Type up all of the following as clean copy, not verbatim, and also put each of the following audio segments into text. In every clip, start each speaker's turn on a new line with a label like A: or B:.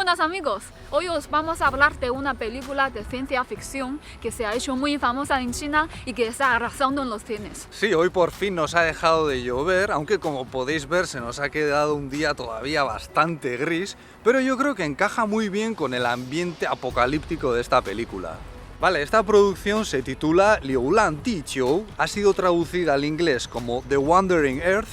A: buenas amigos, hoy os vamos a hablar de una película de ciencia ficción que se ha hecho muy famosa en China y que está arrasando en los cines.
B: Sí, hoy por fin nos ha dejado de llover, aunque como podéis ver se nos ha quedado un día todavía bastante gris, pero yo creo que encaja muy bien con el ambiente apocalíptico de esta película. Vale, esta producción se titula Liulan Diqiu, ha sido traducida al inglés como The Wandering Earth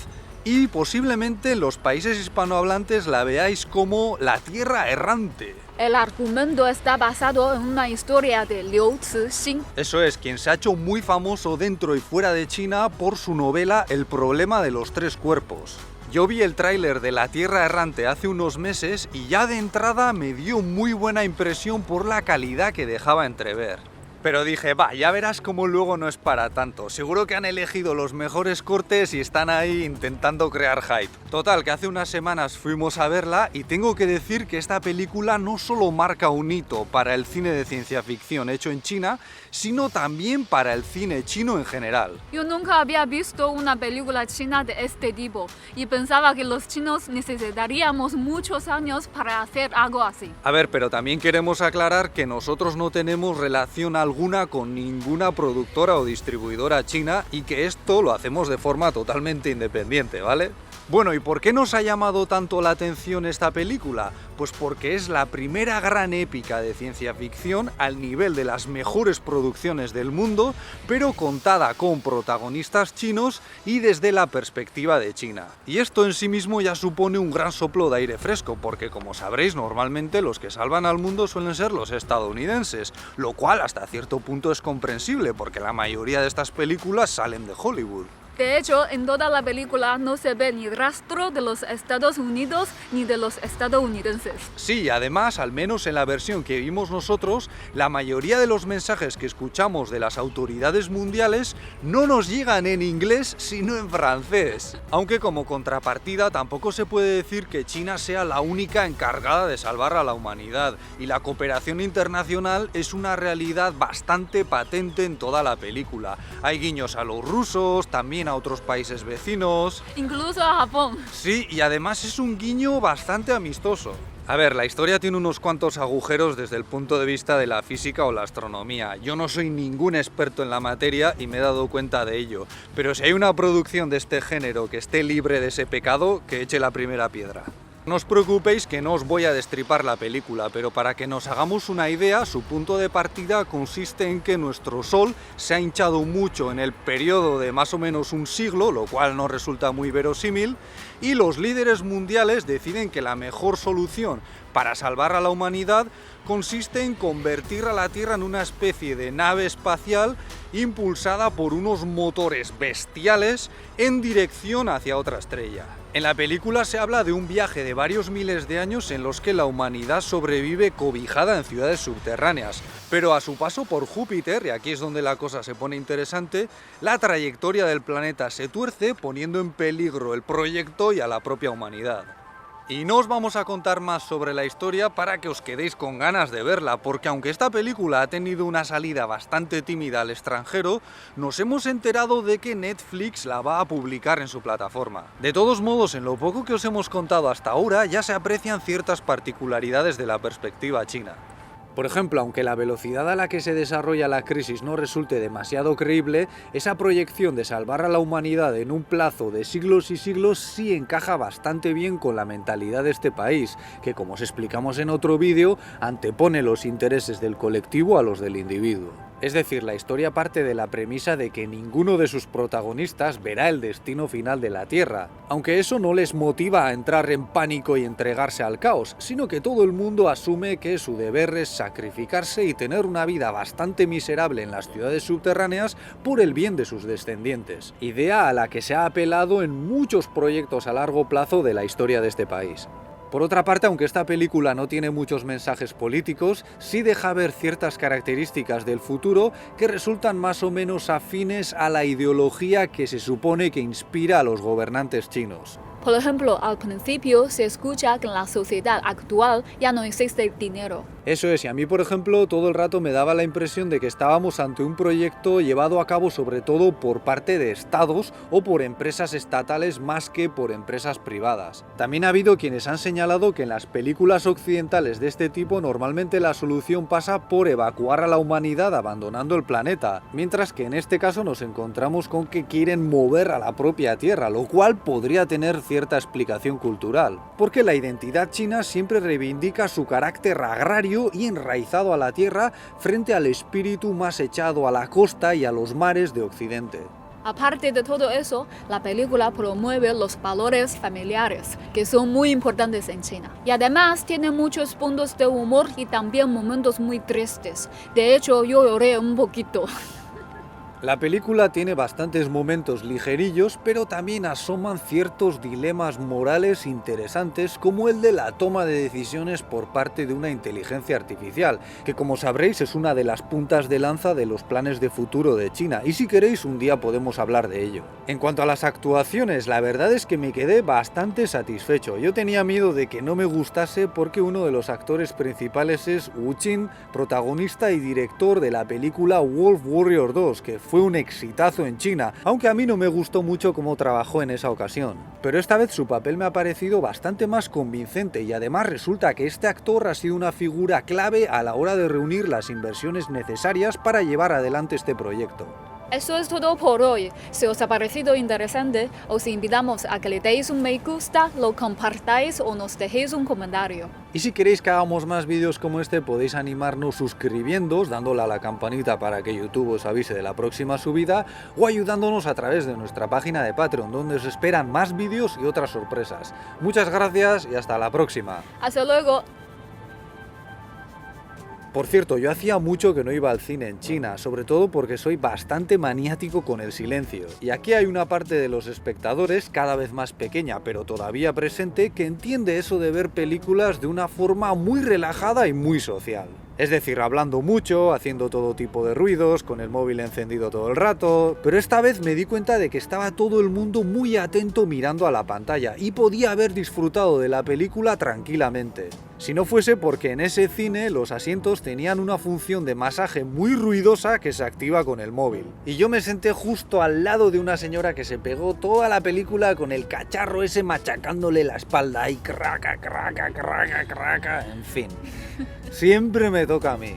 B: y posiblemente en los países hispanohablantes la veáis como La Tierra Errante.
A: El argumento está basado en una historia de Liu Cixin.
B: Eso es, quien se ha hecho muy famoso dentro y fuera de China por su novela El problema de los tres cuerpos. Yo vi el tráiler de La Tierra Errante hace unos meses y ya de entrada me dio muy buena impresión por la calidad que dejaba entrever. Pero dije, ya verás cómo luego no es para tanto. Seguro que han elegido los mejores cortes y están ahí intentando crear hype. Total, que hace unas semanas fuimos a verla y tengo que decir que esta película no solo marca un hito para el cine de ciencia ficción hecho en China, sino también para el cine chino en general.
A: Yo nunca había visto una película china de este tipo y pensaba que los chinos necesitaríamos muchos años para hacer algo así.
B: A ver, pero también queremos aclarar que nosotros no tenemos relación alguna con ninguna productora o distribuidora china y que esto lo hacemos de forma totalmente independiente, ¿vale? Bueno, ¿y por qué nos ha llamado tanto la atención esta película? Pues porque es la primera gran épica de ciencia ficción al nivel de las mejores producciones del mundo, pero contada con protagonistas chinos y desde la perspectiva de China. Y esto en sí mismo ya supone un gran soplo de aire fresco, porque como sabréis, normalmente los que salvan al mundo suelen ser los estadounidenses, lo cual hasta cierto punto es comprensible, porque la mayoría de estas películas salen de Hollywood.
A: De hecho, en toda la película no se ve ni rastro de los Estados Unidos ni de los estadounidenses.
B: Sí, además, al menos en la versión que vimos nosotros, la mayoría de los mensajes que escuchamos de las autoridades mundiales no nos llegan en inglés, sino en francés. Aunque como contrapartida tampoco se puede decir que China sea la única encargada de salvar a la humanidad, y la cooperación internacional es una realidad bastante patente en toda la película. Hay guiños a los rusos, también a otros países vecinos,
A: incluso a Japón.
B: Sí, y además es un guiño bastante amistoso. A ver, la historia tiene unos cuantos agujeros desde el punto de vista de la física o la astronomía. Yo no soy ningún experto en la materia y me he dado cuenta de ello, pero si hay una producción de este género que esté libre de ese pecado, que eche la primera piedra. No os preocupéis que no os voy a destripar la película, pero para que nos hagamos una idea, su punto de partida consiste en que nuestro Sol se ha hinchado mucho en el periodo de más o menos un siglo, lo cual no resulta muy verosímil, y los líderes mundiales deciden que la mejor solución para salvar a la humanidad consiste en convertir a la Tierra en una especie de nave espacial impulsada por unos motores bestiales en dirección hacia otra estrella. En la película se habla de un viaje de varios miles de años en los que la humanidad sobrevive cobijada en ciudades subterráneas, pero a su paso por Júpiter, y aquí es donde la cosa se pone interesante, la trayectoria del planeta se tuerce poniendo en peligro el proyecto y a la propia humanidad. Y no os vamos a contar más sobre la historia para que os quedéis con ganas de verla, porque aunque esta película ha tenido una salida bastante tímida al extranjero, nos hemos enterado de que Netflix la va a publicar en su plataforma. De todos modos, en lo poco que os hemos contado hasta ahora, ya se aprecian ciertas particularidades de la perspectiva china. Por ejemplo, aunque la velocidad a la que se desarrolla la crisis no resulte demasiado creíble, esa proyección de salvar a la humanidad en un plazo de siglos y siglos sí encaja bastante bien con la mentalidad de este país, que como os explicamos en otro vídeo, antepone los intereses del colectivo a los del individuo. Es decir, la historia parte de la premisa de que ninguno de sus protagonistas verá el destino final de la Tierra, aunque eso no les motiva a entrar en pánico y entregarse al caos, sino que todo el mundo asume que su deber es sacrificarse y tener una vida bastante miserable en las ciudades subterráneas por el bien de sus descendientes, idea a la que se ha apelado en muchos proyectos a largo plazo de la historia de este país. Por otra parte, aunque esta película no tiene muchos mensajes políticos, sí deja ver ciertas características del futuro que resultan más o menos afines a la ideología que se supone que inspira a los gobernantes chinos.
A: Por ejemplo, al principio se escucha que en la sociedad actual ya no existe dinero.
B: Eso es, y a mí, por ejemplo, todo el rato me daba la impresión de que estábamos ante un proyecto llevado a cabo sobre todo por parte de estados o por empresas estatales más que por empresas privadas. También ha habido quienes han señalado que en las películas occidentales de este tipo normalmente la solución pasa por evacuar a la humanidad abandonando el planeta, mientras que en este caso nos encontramos con que quieren mover a la propia Tierra, lo cual podría tener cierta explicación cultural, porque la identidad china siempre reivindica su carácter agrario y enraizado a la tierra frente al espíritu más echado a la costa y a los mares de Occidente.
A: Aparte de todo eso, la película promueve los valores familiares, que son muy importantes en China. Y además tiene muchos puntos de humor y también momentos muy tristes. De hecho, yo lloré un poquito.
B: La película tiene bastantes momentos ligerillos, pero también asoman ciertos dilemas morales interesantes, como el de la toma de decisiones por parte de una inteligencia artificial, que como sabréis es una de las puntas de lanza de los planes de futuro de China, y si queréis un día podemos hablar de ello. En cuanto a las actuaciones, la verdad es que me quedé bastante satisfecho. Yo tenía miedo de que no me gustase porque uno de los actores principales es Wu Qin, protagonista y director de la película Wolf Warrior 2, que fue un exitazo en China, aunque a mí no me gustó mucho cómo trabajó en esa ocasión. Pero esta vez su papel me ha parecido bastante más convincente y además resulta que este actor ha sido una figura clave a la hora de reunir las inversiones necesarias para llevar adelante este proyecto.
A: Eso es todo por hoy. Si os ha parecido interesante, os invitamos a que le deis un me gusta, lo compartáis o nos dejéis un comentario.
B: Y si queréis que hagamos más vídeos como este, podéis animarnos suscribiéndoos, dándole a la campanita para que YouTube os avise de la próxima subida, o ayudándonos a través de nuestra página de Patreon, donde os esperan más vídeos y otras sorpresas. Muchas gracias y hasta la próxima.
A: Hasta luego.
B: Por cierto, yo hacía mucho que no iba al cine en China, sobre todo porque soy bastante maniático con el silencio. Y aquí hay una parte de los espectadores, cada vez más pequeña pero todavía presente, que entiende eso de ver películas de una forma muy relajada y muy social. Es decir, hablando mucho, haciendo todo tipo de ruidos, con el móvil encendido todo el rato, pero esta vez me di cuenta de que estaba todo el mundo muy atento mirando a la pantalla y podía haber disfrutado de la película tranquilamente. Si no fuese porque en ese cine los asientos tenían una función de masaje muy ruidosa que se activa con el móvil. Y yo me senté justo al lado de una señora que se pegó toda la película con el cacharro ese machacándole la espalda y craca, craca, craca, craca, en fin. Siempre me toca a mí.